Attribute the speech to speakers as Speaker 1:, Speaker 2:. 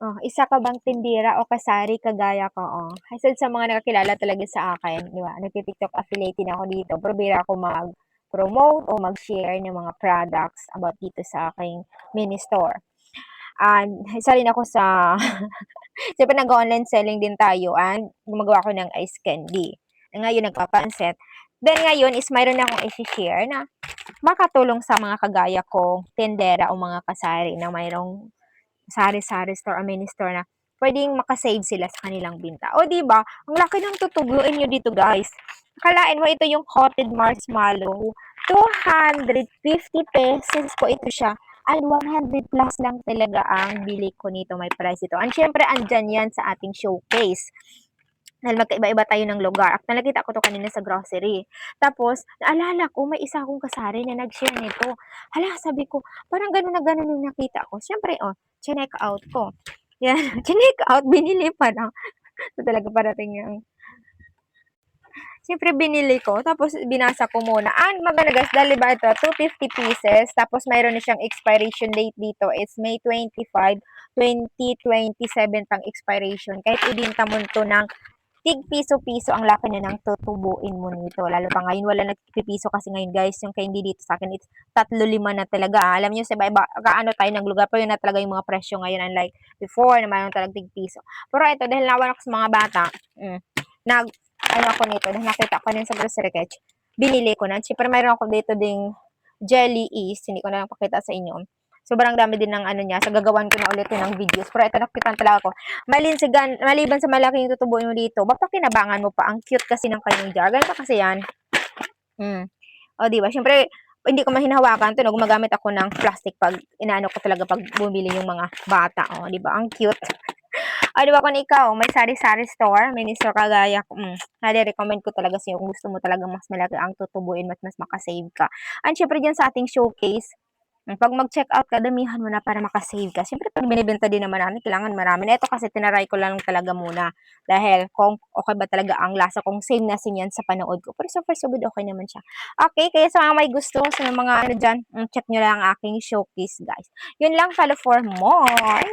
Speaker 1: Oh, isa ka bang tindera o kasari kagaya ko? Oh. Isa sa mga nakakilala talaga sa akin, di ba? Nagti-TikTok affiliate din ako dito. Pero bira ako mag-promote o mag-share ng mga products about dito sa aking mini store. And isa rin ako sa siyempre nag-online selling din tayo and gumagawa ako ng ice candy. Ngayon nagpapansit. Then ngayon is mayroon akong i-share na makatulong sa mga kagaya kong tendera o mga kasari na mayroong sari-sari store o mini store na pwedeng makasave sila sa kanilang binta. O di ba? Ang laki ng tutubuin nyo dito, guys. Kalain mo ito yung coated marshmallow. 250 pesos po ito siya. And 100 plus lang talaga ang bili ko nito. May price ito. And syempre, andyan yan sa ating showcase. Dahil magkaiba-iba tayo ng lugar. At nakita ko to kanina sa grocery. Tapos, naalala ko, may isa akong kasari na nag-share nito. Hala, sabi ko, parang gano'n na gano'n yung nakita ko. Siyempre, oh, chinek out ko. Yan, chinek out, binili pa lang. Ito talaga parating yung siyempre binili ko, tapos binasa ko muna. And maganda guys, dahil ba ito, 250 pieces, tapos mayroon na siyang expiration date dito, it's May 25, 2027 pang expiration. Kahit ibinta mo ito ng tig piso-piso, ang laki na ng tutubuin mo nito. Lalo pa ngayon, wala nagpipiso kasi ngayon guys, yung candy dito sa akin, it's 3-5 na talaga. Alam niyo, sa iba-iba, kaano tayo ng lugar, pero yun na talaga yung mga presyo ngayon, unlike before, na mayroon talagang tig piso. Pero ito, dahil nawan ako sa mga bata, nag ano ako nito, dahil nakita ko din sa grocery catch, binili ko na. Siyempre, mayroon ako dito ding jelly is, hindi ko na lang pakita sa inyo. Sobrang dami din ng ano niya. So, gagawan ko na ulit yun ng videos. Pero ito, nakita talaga ako. Maliban sa malaking tutubuin mo dito, mapakinabangan mo pa. Ang cute kasi ng kanyang jar. Ganito kasi yan. O, diba? Siyempre, hindi ko mahinahawakan. Ito, no, gumagamit ako ng plastic pag inaano ko talaga pag bumili yung mga bata. O, diba? Ang cute. O, diba kung ikaw, may sari-sari store, mini store kagaya, nare-recommend ko talaga sa'yo kung gusto mo talagang mas malaki ang tutubuin at mas makasave ka. And syempre dyan sa ating showcase, pag mag-check out ka, damihan mo na para makasave ka. Siyempre, pag binibenta din naman natin, kailangan marami. Na ito kasi tinaray ko lang talaga muna. Dahil kung okay ba talaga ang lasa, kung same na same yan sa panood ko. Pero so far, so good, okay naman siya. Okay, kaya sa mga may gusto, sa mga ano dyan, check nyo lang ang aking showcase, guys. Yun lang, follow for more.